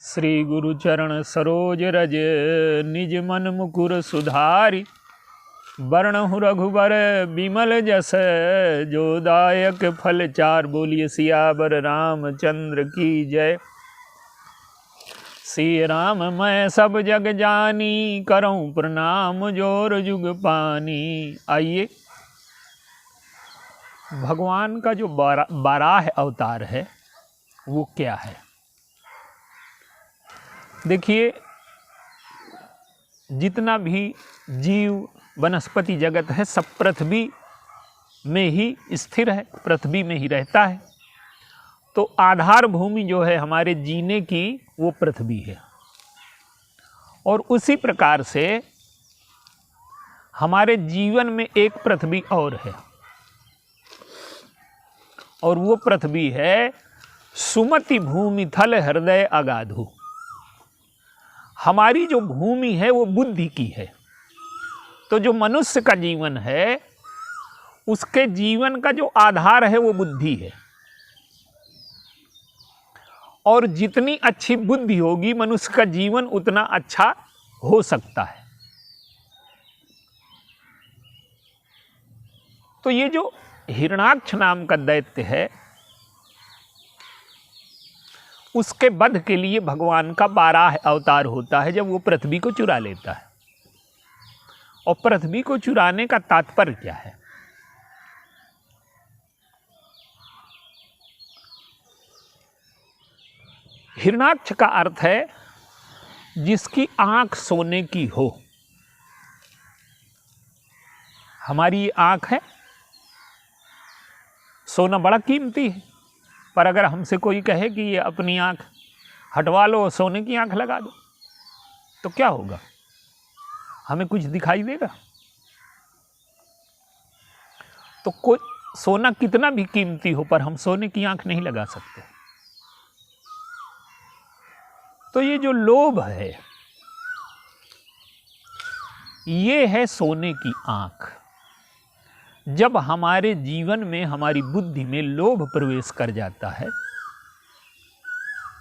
श्री गुरु चरण सरोज रज निज मन मुकुर सुधारि। वर्णहु रघुबर बिमल जस जो दायक फल चार। बोलिए सियावर रामचंद्र की जय। श्री राम मैं सब जग जानी करऊं प्रणाम जोर जुग पानी। आइए, भगवान का जो बाराह अवतार है वो क्या है। देखिए, जितना भी जीव वनस्पति जगत है सब पृथ्वी में ही स्थिर है, पृथ्वी में ही रहता है। तो आधार भूमि जो है हमारे जीने की वो पृथ्वी है। और उसी प्रकार से हमारे जीवन में एक पृथ्वी और है, और वो पृथ्वी है सुमति भूमि थल हृदय अगाधु। हमारी जो भूमि है वो बुद्धि की है। तो जो मनुष्य का जीवन है उसके जीवन का जो आधार है वो बुद्धि है। और जितनी अच्छी बुद्धि होगी मनुष्य का जीवन उतना अच्छा हो सकता है। तो ये जो हिरण्याक्ष नाम का दैत्य है उसके वध के लिए भगवान का बाराह अवतार होता है, जब वो पृथ्वी को चुरा लेता है। और पृथ्वी को चुराने का तात्पर्य क्या है? हिरण्याक्ष का अर्थ है जिसकी आंख सोने की हो। हमारी ये आंख है, सोना बड़ा कीमती है, पर अगर हमसे कोई कहे कि ये अपनी आंख हटवा लो और सोने की आंख लगा दो तो क्या होगा? हमें कुछ दिखाई देगा? तो कोई सोना कितना भी कीमती हो पर हम सोने की आंख नहीं लगा सकते। तो ये जो लोभ है ये है सोने की आंख। जब हमारे जीवन में हमारी बुद्धि में लोभ प्रवेश कर जाता है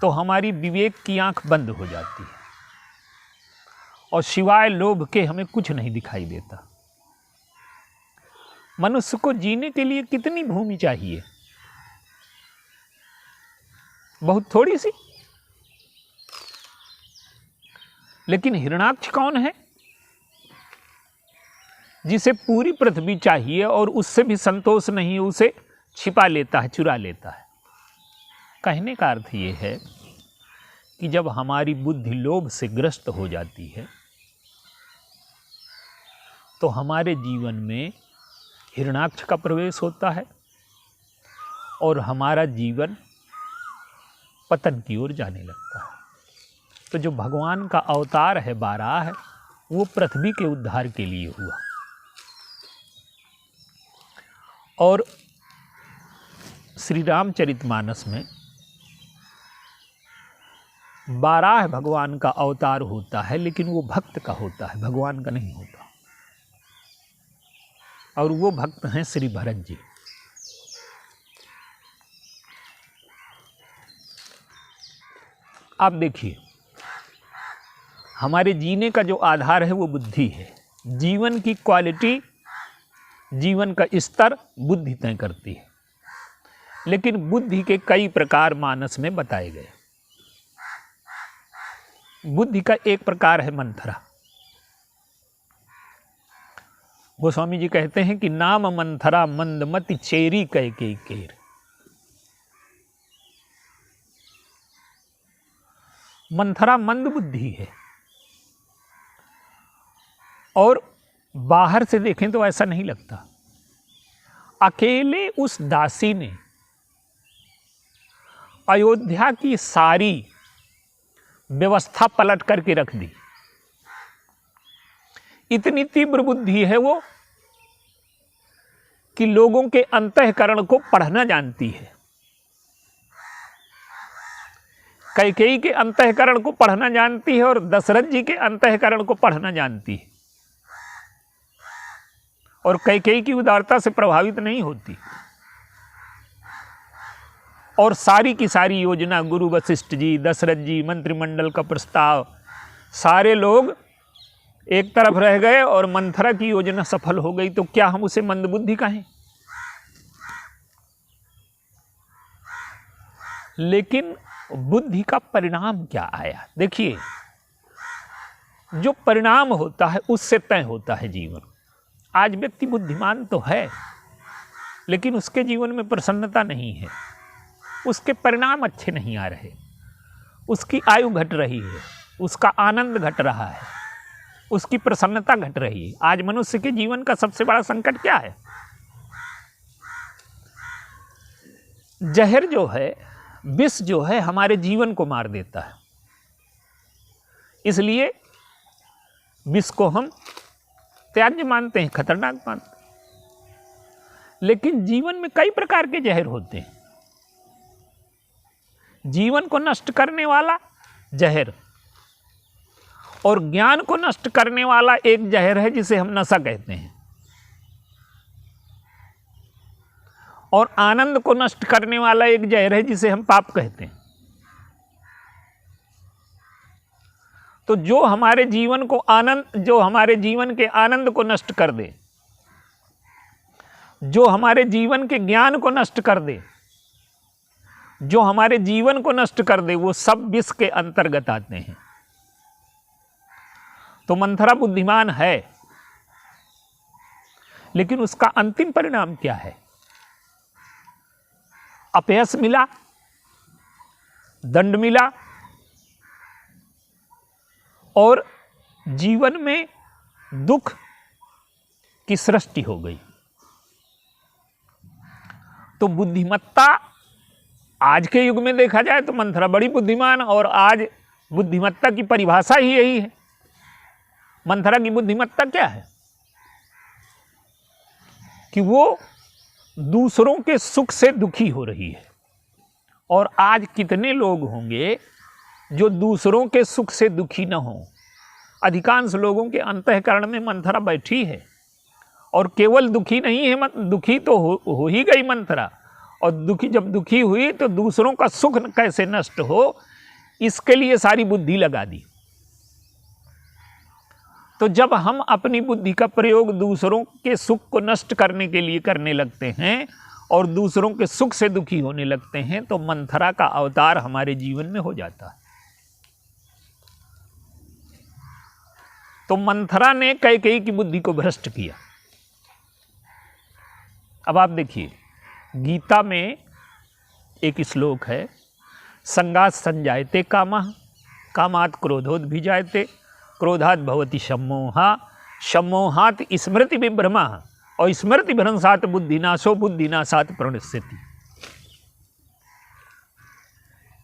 तो हमारी विवेक की आंख बंद हो जाती है और सिवाय लोभ के हमें कुछ नहीं दिखाई देता। मनुष्य को जीने के लिए कितनी भूमि चाहिए? बहुत थोड़ी सी। लेकिन हिरण्याक्ष कौन है जिसे पूरी पृथ्वी चाहिए और उससे भी संतोष नहीं, उसे छिपा लेता है, चुरा लेता है। कहने का अर्थ ये है कि जब हमारी बुद्धि लोभ से ग्रस्त हो जाती है तो हमारे जीवन में हिरण्याक्ष का प्रवेश होता है और हमारा जीवन पतन की ओर जाने लगता है। तो जो भगवान का अवतार है बाराह है वो पृथ्वी के उद्धार के लिए हुआ। और श्री रामचरितमानस में बाराह भगवान का अवतार होता है, लेकिन वो भक्त का होता है, भगवान का नहीं होता। और वो भक्त हैं श्री भरत जी। आप देखिए, हमारे जीने का जो आधार है वो बुद्धि है। जीवन की क्वालिटी, जीवन का स्तर बुद्धि तय करती है। लेकिन बुद्धि के कई प्रकार मानस में बताए गए। बुद्धि का एक प्रकार है मंथरा। गोस्वामी जी कहते हैं कि नाम मंथरा मंदमति चेरी कह के केर। मंथरा मंद बुद्धि है और बाहर से देखें तो ऐसा नहीं लगता। अकेले उस दासी ने अयोध्या की सारी व्यवस्था पलट करके रख दी। इतनी तीव्र बुद्धि है वो कि लोगों के अंतःकरण को पढ़ना जानती है। कैकेयी के अंतःकरण को पढ़ना जानती है और दशरथ जी के अंतःकरण को पढ़ना जानती है। और कैकेयी की उदारता से प्रभावित नहीं होती। और सारी की सारी योजना, गुरु वशिष्ठ जी, दशरथ जी, मंत्रिमंडल का प्रस्ताव, सारे लोग एक तरफ रह गए और मंथरा की योजना सफल हो गई, तो क्या हम उसे मंदबुद्धि कहें? लेकिन बुद्धि का परिणाम क्या आया? देखिए, जो परिणाम होता है उससे तय होता है जीवन। आज व्यक्ति बुद्धिमान तो है, लेकिन उसके जीवन में प्रसन्नता नहीं है, उसके परिणाम अच्छे नहीं आ रहे, उसकी आयु घट रही है, उसका आनंद घट रहा है, उसकी प्रसन्नता घट रही है। आज मनुष्य के जीवन का सबसे बड़ा संकट क्या है? जहर जो है, विष जो है, हमारे जीवन को मार देता है। इसलिए विष को हम त्याज्य मानते हैं, खतरनाक मानते हैं। लेकिन जीवन में कई प्रकार के जहर होते हैं। जीवन को नष्ट करने वाला जहर और ज्ञान को नष्ट करने वाला एक जहर है जिसे हम नशा कहते हैं, और आनंद को नष्ट करने वाला एक जहर है जिसे हम पाप कहते हैं। तो जो हमारे जीवन को जो हमारे जीवन के आनंद को नष्ट कर दे, जो हमारे जीवन के ज्ञान को नष्ट कर दे, जो हमारे जीवन को नष्ट कर दे, वो सब विष के अंतर्गत आते हैं। तो मंथरा बुद्धिमान है, लेकिन उसका अंतिम परिणाम क्या है? अपयश मिला, दंड मिला, और जीवन में दुख की सृष्टि हो गई। तो बुद्धिमत्ता आज के युग में देखा जाए तो मंथरा बड़ी बुद्धिमान, और आज बुद्धिमत्ता की परिभाषा ही यही है। मंथरा की बुद्धिमत्ता क्या है? कि वो दूसरों के सुख से दुखी हो रही है। और आज कितने लोग होंगे जो दूसरों के सुख से दुखी न हो? अधिकांश लोगों के अंतःकरण में मंथरा बैठी है, और केवल दुखी नहीं है, दुखी तो हो ही गई मंथरा। और जब दुखी हुई तो दूसरों का सुख कैसे नष्ट हो, इसके लिए सारी बुद्धि लगा दी। तो जब हम अपनी बुद्धि का प्रयोग दूसरों के सुख को नष्ट करने के लिए करने लगते हैं और दूसरों के सुख से दुखी होने लगते हैं, तो मंथरा का अवतार हमारे जीवन में हो जाता है। तो मंथरा ने कैकेयी की बुद्धि को भ्रष्ट किया। अब आप देखिए, गीता में एक श्लोक है, संगात संजायते कामः, कामात् क्रोधोद्भिजायते, क्रोधात् भवति सम्मोहा, सम्मोहात् स्मृति विभ्रमः, और स्मृति भ्रंशात् बुद्धिनाशो, बुद्धिनाशात् प्रणश्यति।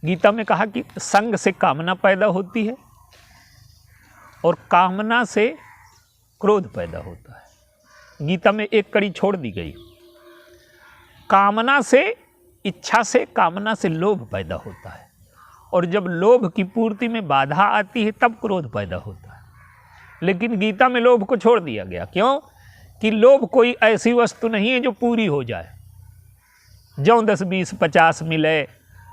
गीता में कहा कि संग से कामना पैदा होती है और कामना से क्रोध पैदा होता है। गीता में एक कड़ी छोड़ दी गई, कामना से, इच्छा से, कामना से लोभ पैदा होता है, और जब लोभ की पूर्ति में बाधा आती है तब क्रोध पैदा होता है। लेकिन गीता में लोभ को छोड़ दिया गया। क्यों? कि लोभ कोई ऐसी वस्तु नहीं है जो पूरी हो जाए। ज्यों 10 20 50 मिले,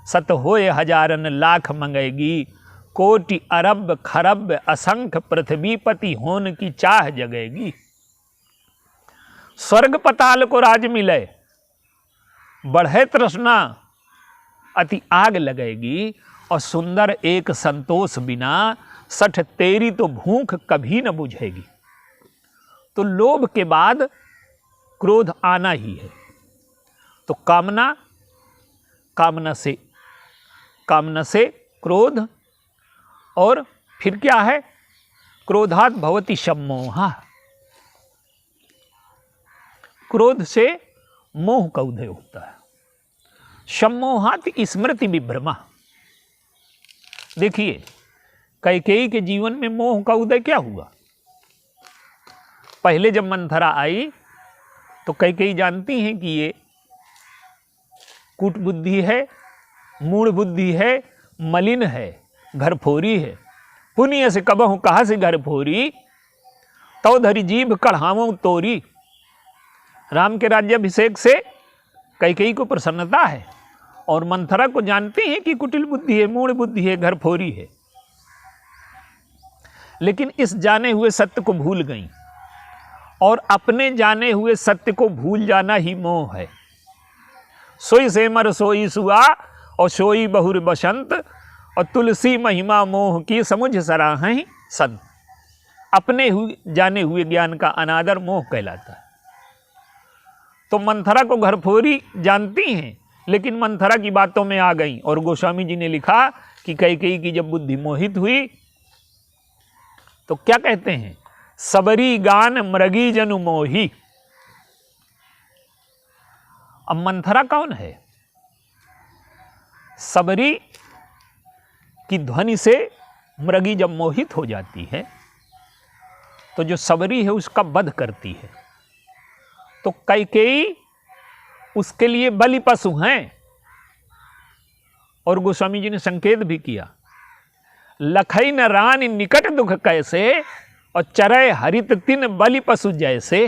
सत होए हजारन लाख मंगेगी, कोटि अरब खरब असंख्य पृथ्वीपति होन की चाह जगेगी। स्वर्ग पताल को राज मिले, बढ़े तृष्णा अति आग लगेगी, और सुंदर एक संतोष बिना, सठ तेरी तो भूख कभी न बुझेगी। तो लोभ के बाद क्रोध आना ही है। तो कामना, कामना से क्रोध, और फिर क्या है? क्रोधात् भवति सम्मोहा, क्रोध से मोह का उदय होता है। सम्मोहात् स्मृति विभ्रमा। देखिए, कैकेयी के जीवन में मोह का उदय क्या हुआ? पहले जब मंथरा आई तो कैकेयी जानती हैं कि ये कूट बुद्धि है, मूढ़ बुद्धि है, मलिन है, घरफोरी है। पुण्य से कबहु कहा से घरफोरी, तो धरी जीभ कढ़ावों तोरी। राम के राज्याभिषेक से कैकेयी को प्रसन्नता है, और मंथरा को जानते हैं कि कुटिल बुद्धि है, मूढ़ बुद्धि है, घरफोरी है, लेकिन इस जाने हुए सत्य को भूल गई। और अपने जाने हुए सत्य को भूल जाना ही मोह है। सोई से मर सोई सुआ और सोई बहुर बसंत, और तुलसी महिमा मोह की समुझ सराहें संत। अपने जाने हुए ज्ञान का अनादर मोह कहलाता है। तो मंथरा को घरफोरी जानती हैं, लेकिन मंथरा की बातों में आ गई। और गोस्वामी जी ने लिखा कि कैकेयी की जब बुद्धि मोहित हुई तो क्या कहते हैं, सबरी गान मृगी जनु मोही। अब मंथरा कौन है? सबरी की ध्वनि से मृगी जब मोहित हो जाती है तो जो सबरी है उसका वध करती है। तो कैकेयी उसके लिए बलि पशु हैं। और गोस्वामी जी ने संकेत भी किया, लखई न रानी निकट दुख कैसे, और चरय हरित तिन बलि पशु जैसे।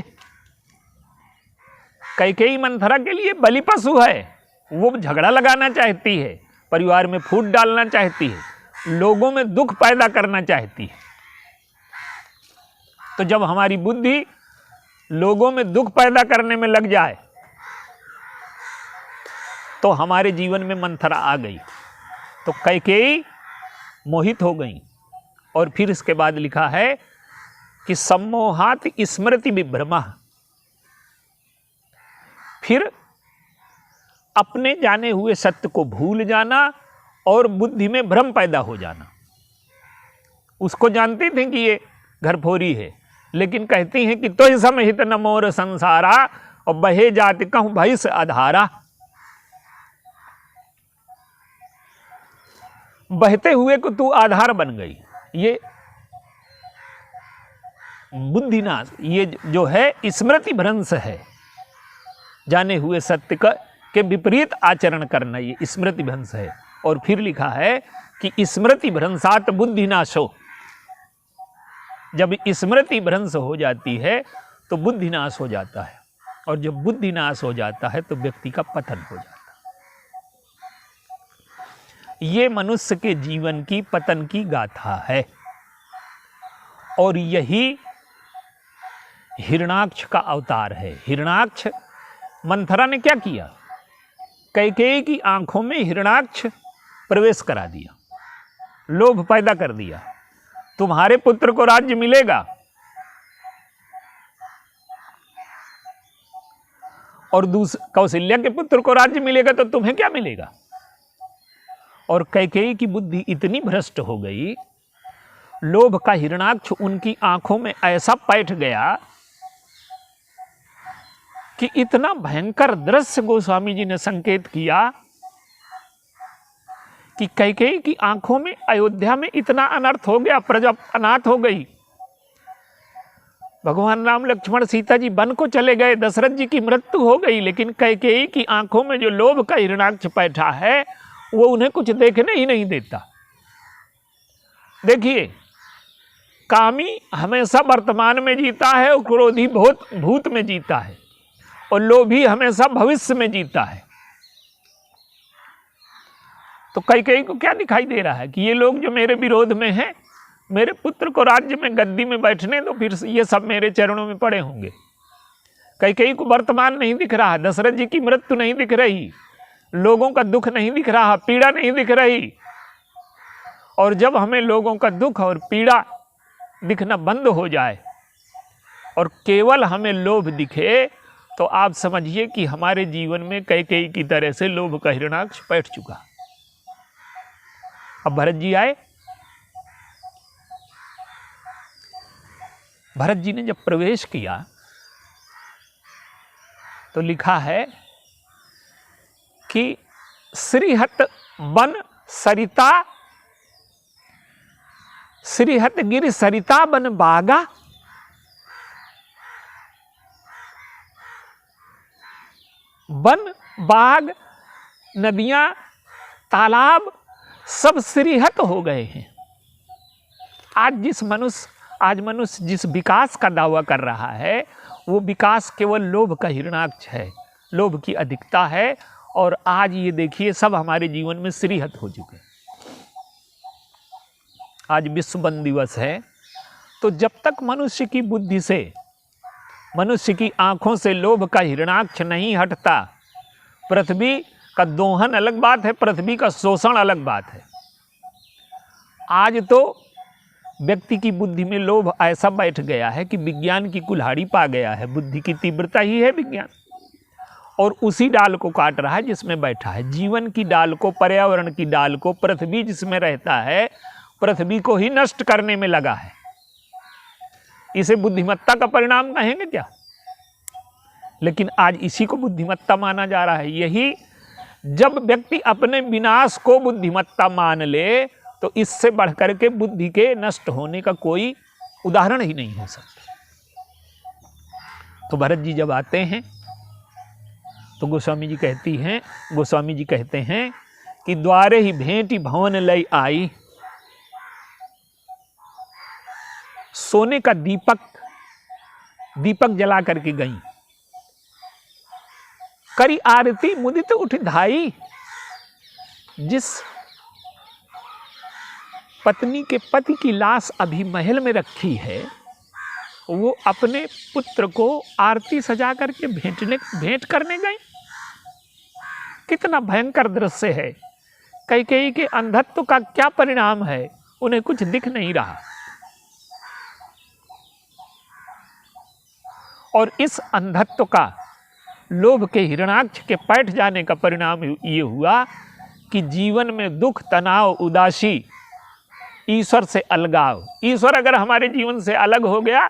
कैकेयी मंथरा के लिए बलि पशु है। वो झगड़ा लगाना चाहती है, परिवार में फूट डालना चाहती है, लोगों में दुख पैदा करना चाहती है। तो जब हमारी बुद्धि लोगों में दुख पैदा करने में लग जाए तो हमारे जीवन में मंथरा आ गई। तो कैकेयी मोहित हो गई। और फिर इसके बाद लिखा है कि सम्मोहात स्मृति विभ्रमा। फिर अपने जाने हुए सत्य को भूल जाना और बुद्धि में भ्रम पैदा हो जाना। उसको जानते थे कि ये घरफोरी है, लेकिन कहती हैं कि तो समहित न मोर संसारा, और बहे जाति कहूं भैंस आधारा। बहते हुए को तू आधार बन गई। ये बुद्धिनाश, ये जो है स्मृति भ्रंश है। जाने हुए सत्य के विपरीत आचरण करना, ये स्मृति भ्रंश है। और फिर लिखा है कि स्मृति भ्रंशात बुद्धिनाशो। जब स्मृति भ्रंश हो जाती है तो बुद्धिनाश हो जाता है, और जब बुद्धिनाश हो जाता है तो व्यक्ति का पतन हो जाता है। ये मनुष्य के जीवन की पतन की गाथा है। और यही हिरणाक्ष का अवतार है। हिरणाक्ष, मंथरा ने क्या किया, कैकेयी की आंखों में हिरणाक्ष प्रवेश करा दिया, लोभ पैदा कर दिया। तुम्हारे पुत्र को राज्य मिलेगा, और कौशल्या के पुत्र को राज्य मिलेगा, तो तुम्हें क्या मिलेगा। और कैकेयी की बुद्धि इतनी भ्रष्ट हो गई, लोभ का हिरणाक्ष उनकी आंखों में ऐसा बैठ गया कि इतना भयंकर दृश्य गोस्वामी जी ने संकेत किया कि कैकेयी की आंखों में अयोध्या में इतना अनर्थ हो गया, प्रजा अनाथ हो गई। भगवान राम लक्ष्मण सीता जी वन को चले गए, दशरथ जी की मृत्यु हो गई, लेकिन कैकेयी की आंखों में जो लोभ का हिरणाक्ष बैठा है वो उन्हें कुछ देखने ही नहीं देता। देखिए, कामी हमेशा वर्तमान में जीता है और क्रोधी भूत में जीता है, और लोभी हमेशा भविष्य में जीता है। तो कैकेयी को क्या दिखाई दे रहा है कि ये लोग जो मेरे विरोध में हैं, मेरे पुत्र को राज्य में गद्दी में बैठने दो, फिर ये सब मेरे चरणों में पड़े होंगे। कैकेयी को वर्तमान नहीं दिख रहा, दशरथ जी की मृत्यु नहीं दिख रही, लोगों का दुख नहीं दिख रहा, पीड़ा नहीं दिख रही। और जब हमें लोगों का दुख और पीड़ा दिखना बंद हो जाए और केवल हमें लोभ दिखे, तो आप समझिए कि हमारे जीवन में कैकेयी की तरह से लोभ का हिरणाक्ष बैठ चुका। अब भरत जी आए। भरत जी ने जब प्रवेश किया तो लिखा है कि श्रीहत वन सरिता, श्रीहत गिर सरिता बन बागा, वन बाग नदियां तालाब सब श्रीहत हो गए हैं। आज मनुष्य जिस विकास का दावा कर रहा है वो विकास केवल लोभ का हिरणाक्ष है, लोभ की अधिकता है। और आज ये देखिए सब हमारे जीवन में श्रीहत हो चुके हैं। आज विश्व वन दिवस है, तो जब तक मनुष्य की बुद्धि से, मनुष्य की आंखों से लोभ का हिरणाक्ष नहीं हटता, पृथ्वी का दोहन अलग बात है, पृथ्वी का शोषण अलग बात है। आज तो व्यक्ति की बुद्धि में लोभ ऐसा बैठ गया है कि विज्ञान की कुल्हाड़ी पा गया है। बुद्धि की तीव्रता ही है विज्ञान, और उसी डाल को काट रहा है जिसमें बैठा है। जीवन की डाल को, पर्यावरण की डाल को, पृथ्वी जिसमें रहता है, पृथ्वी को ही नष्ट करने में लगा है। इसे बुद्धिमत्ता का परिणाम कहेंगे क्या? लेकिन आज इसी को बुद्धिमत्ता माना जा रहा है। यही जब व्यक्ति अपने विनाश को बुद्धिमत्ता मान ले, तो इससे बढ़कर के बुद्धि के नष्ट होने का कोई उदाहरण ही नहीं हो सकता। तो भरत जी जब आते हैं तो गोस्वामी जी कहते हैं कि द्वारे ही भेंटी भवन लई आई, सोने का दीपक जला करके गई, करी आरती मुदित उठ धाई। जिस पत्नी के पति की लाश अभी महल में रखी है, वो अपने पुत्र को आरती सजा करके भेंट करने गई। कितना भयंकर दृश्य है। कैकेयी के अंधत्व का क्या परिणाम है, उन्हें कुछ दिख नहीं रहा। और इस अंधत्व का, लोभ के हिरणाक्ष के पैठ जाने का परिणाम ये हुआ कि जीवन में दुख, तनाव, उदासी, ईश्वर से अलगाव। ईश्वर अगर हमारे जीवन से अलग हो गया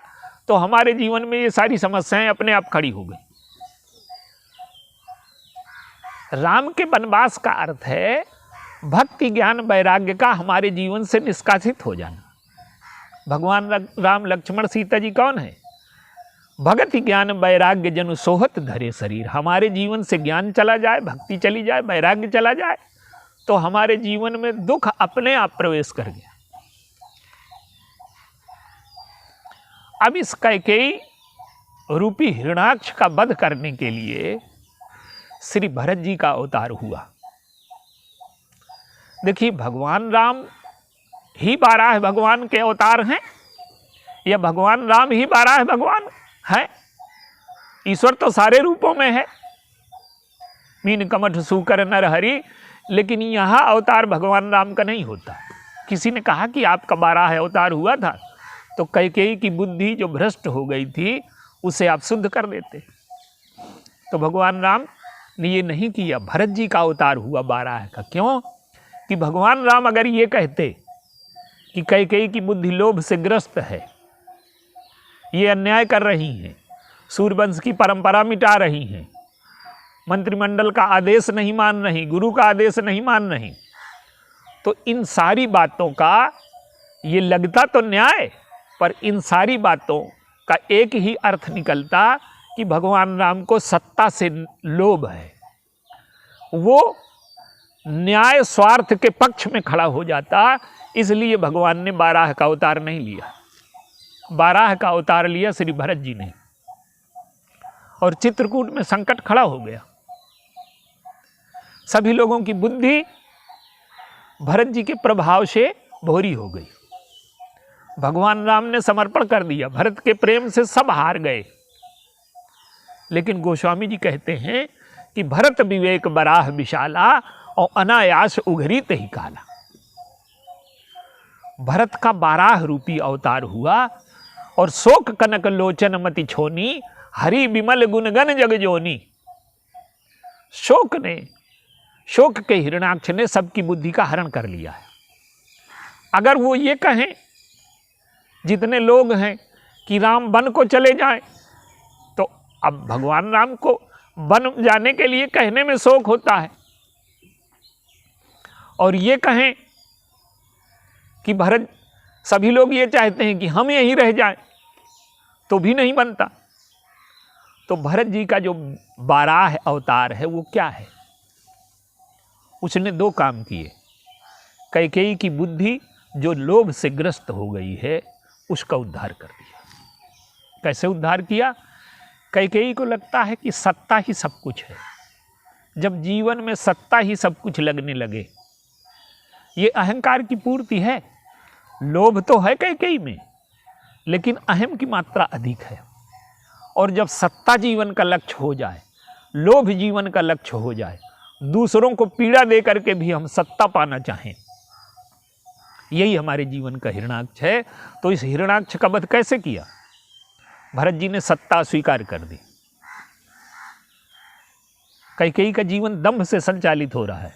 तो हमारे जीवन में ये सारी समस्याएं अपने आप खड़ी हो गई। राम के वनवास का अर्थ है भक्ति, ज्ञान, वैराग्य का हमारे जीवन से निष्कासित हो जाना। भगवान राम, लक्ष्मण, सीता जी कौन है? भगति, ज्ञान, वैराग्य जनु सोहत धरे शरीर। हमारे जीवन से ज्ञान चला जाए, भक्ति चली जाए, वैराग्य चला जाए, तो हमारे जीवन में दुख अपने आप प्रवेश कर गया। अब इस कैकेयी रूपी हिरणाक्ष का वध करने के लिए श्री भरत जी का अवतार हुआ। देखिए, भगवान राम ही 12 भगवान के अवतार हैं, या भगवान राम ही 12 भगवान है? ईश्वर तो सारे रूपों में है, मीन कमठ सूकर नर हरि। लेकिन यहाँ अवतार भगवान राम का नहीं होता। किसी ने कहा कि आपका 12 अवतार हुआ था, तो कैकेयी की बुद्धि जो भ्रष्ट हो गई थी उसे आप शुद्ध कर देते। तो भगवान राम ने ये नहीं किया, भरत जी का अवतार हुआ 12 का। क्यों? कि भगवान राम अगर ये कहते कि कैकेयी की बुद्धि लोभ से ग्रस्त है, ये अन्याय कर रही हैं, सूर्यवंश की परंपरा मिटा रही हैं, मंत्रिमंडल का आदेश नहीं मान रही, गुरु का आदेश नहीं मान रही, तो इन सारी बातों का ये लगता तो न्याय, पर इन सारी बातों का एक ही अर्थ निकलता कि भगवान राम को सत्ता से लोभ है। वो न्याय स्वार्थ के पक्ष में खड़ा हो जाता, इसलिए भगवान ने 12 का अवतार नहीं लिया। 12 का अवतार लिया श्री भरत जी ने, और चित्रकूट में संकट खड़ा हो गया। सभी लोगों की बुद्धि भरत जी के प्रभाव से भोरी हो गई। भगवान राम ने समर्पण कर दिया, भरत के प्रेम से सब हार गए। लेकिन गोस्वामी जी कहते हैं कि भरत विवेक बराह विशाला और अनायास उघरी तही काला। भरत का 12 रूपी अवतार हुआ, और शोक कनक लोचन मति छोनी, हरि विमल गुणगन जग जोनी। शोक के हिरणाक्ष ने सबकी बुद्धि का हरण कर लिया है। अगर वो ये कहें, जितने लोग हैं, कि राम वन को चले जाएं, तो अब भगवान राम को वन जाने के लिए कहने में शोक होता है। और ये कहें कि भरत, सभी लोग ये चाहते हैं कि हम यहीं रह जाएं, तो भी नहीं बनता। तो भरत जी का जो 12 अवतार है वो क्या है? उसने 2 काम किए। कैकेयी की बुद्धि जो लोभ से ग्रस्त हो गई है, उसका उद्धार कर दिया। कैसे उद्धार किया? कैकेयी को लगता है कि सत्ता ही सब कुछ है, जब जीवन में सत्ता ही सब कुछ लगने लगे। ये अहंकार की पूर्ति है। लोभ तो है कैकेयी में, लेकिन अहम की मात्रा अधिक है। और जब सत्ता जीवन का लक्ष्य हो जाए, लोभ जीवन का लक्ष्य हो जाए, दूसरों को पीड़ा दे करके भी हम सत्ता पाना चाहें, यही हमारे जीवन का हिरणाक्ष है। तो इस हिरणाक्ष का वध कैसे किया? भरत जी ने सत्ता स्वीकार कर दी। कैकेयी का जीवन दंभ से संचालित हो रहा है।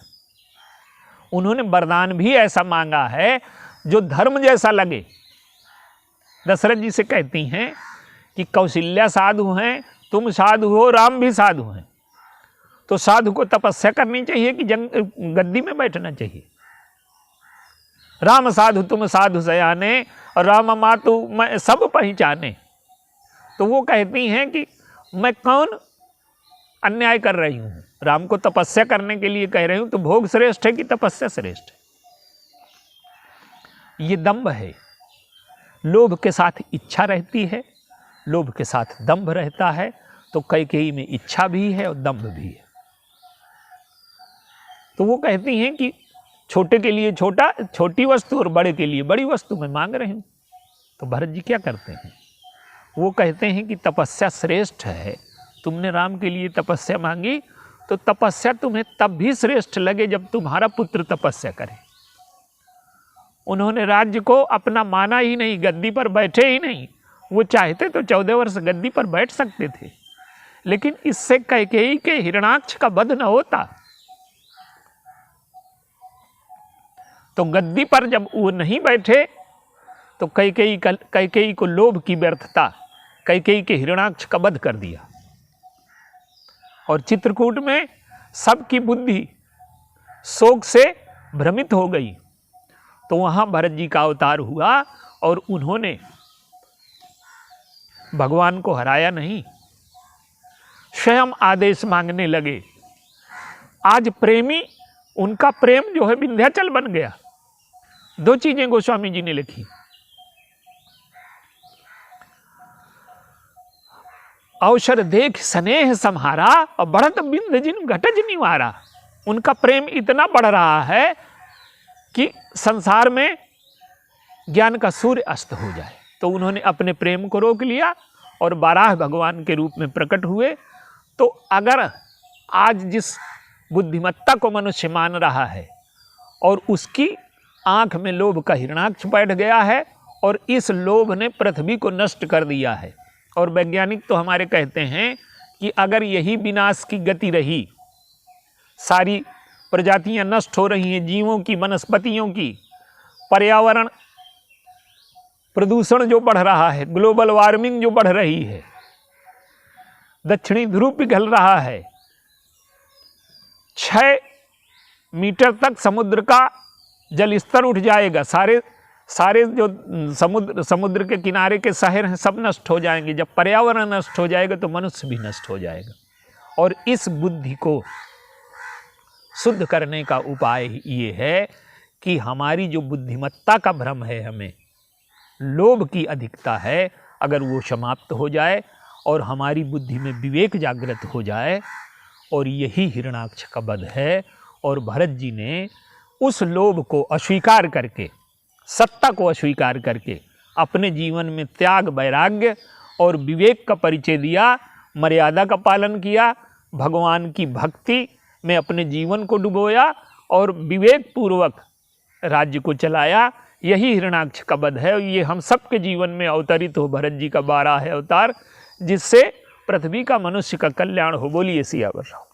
उन्होंने वरदान भी ऐसा मांगा है जो धर्म जैसा लगे। दशरथ जी से कहती हैं कि कौशल्या साधु हैं, तुम साधु हो, राम भी साधु हैं, तो साधु को तपस्या करनी चाहिए कि गद्दी में बैठना चाहिए। राम साधु तुम साधु सयाने, और राम मातु मैं सब पहचाने। तो वो कहती हैं कि मैं कौन अन्याय कर रही हूँ, राम को तपस्या करने के लिए कह रही हूँ, तो भोग श्रेष्ठ है कि तपस्या श्रेष्ठ है? ये दंभ है। लोभ के साथ इच्छा रहती है, लोभ के साथ दंभ रहता है। तो कैकेयी में इच्छा भी है और दंभ भी है। तो वो कहती हैं कि छोटे के लिए छोटा, छोटी वस्तु, और बड़े के लिए बड़ी वस्तु मैं मांग रही हूं। तो भरत जी क्या करते हैं? वो कहते हैं कि तपस्या श्रेष्ठ है। तुमने राम के लिए तपस्या मांगी, तो तपस्या तुम्हें तब भी श्रेष्ठ लगे जब तुम्हारा पुत्र तपस्या करे। उन्होंने राज्य को अपना माना ही नहीं, गद्दी पर बैठे ही नहीं। वो चाहते तो 14 वर्ष गद्दी पर बैठ सकते थे, लेकिन इससे कैकेयी के हिरणाक्ष का वध न होता। तो गद्दी पर जब वो नहीं बैठे, तो कैकेयी को लोभ की व्यर्थता, कैकेयी के हिरणाक्ष का वध कर दिया। और चित्रकूट में सबकी बुद्धि शोक से भ्रमित हो गई। तो वहां भरत जी का अवतार हुआ और उन्होंने भगवान को हराया नहीं, स्वयं आदेश मांगने लगे। आज प्रेमी, उनका प्रेम जो है विंध्याचल बन गया। 2 चीजें गोस्वामी जी ने लिखी। अवसर देख स्नेह सम्हारा, और बढ़त बिंद जिन घटज निवारा। उनका प्रेम इतना बढ़ रहा है कि संसार में ज्ञान का सूर्य अस्त हो जाए। तो उन्होंने अपने प्रेम को रोक लिया और बाराह भगवान के रूप में प्रकट हुए। तो अगर आज जिस बुद्धिमत्ता को मनुष्य मान रहा है और उसकी आंख में लोभ का हिरणाक्ष बैठ गया है, और इस लोभ ने पृथ्वी को नष्ट कर दिया है। और वैज्ञानिक तो हमारे कहते हैं कि अगर यही विनाश की गति रही, सारी प्रजातियां नष्ट हो रही हैं, जीवों की, वनस्पतियों की, पर्यावरण प्रदूषण जो बढ़ रहा है, ग्लोबल वार्मिंग जो बढ़ रही है, दक्षिणी ध्रुव पिघल रहा है, 6 मीटर तक समुद्र का जल स्तर उठ जाएगा, सारे जो समुद्र के किनारे के शहर हैं सब नष्ट हो जाएंगे। जब पर्यावरण नष्ट हो जाएगा तो मनुष्य भी नष्ट हो जाएगा। और इस बुद्धि को शुद्ध करने का उपाय ये है कि हमारी जो बुद्धिमत्ता का भ्रम है, हमें लोभ की अधिकता है, अगर वो समाप्त हो जाए और हमारी बुद्धि में विवेक जागृत हो जाए, और यही हिरणाक्ष का वध है। और भरत जी ने उस लोभ को अस्वीकार करके, सत्ता को अस्वीकार करके, अपने जीवन में त्याग, वैराग्य और विवेक का परिचय दिया, मर्यादा का पालन किया, भगवान की भक्ति में अपने जीवन को डुबोया और विवेक पूर्वक राज्य को चलाया। यही हिरणाक्ष का वध है। ये हम सबके जीवन में अवतरित हो भरत जी का 12 है अवतार, जिससे पृथ्वी का, मनुष्य का कल्याण हो। बोलिए सियावर राम।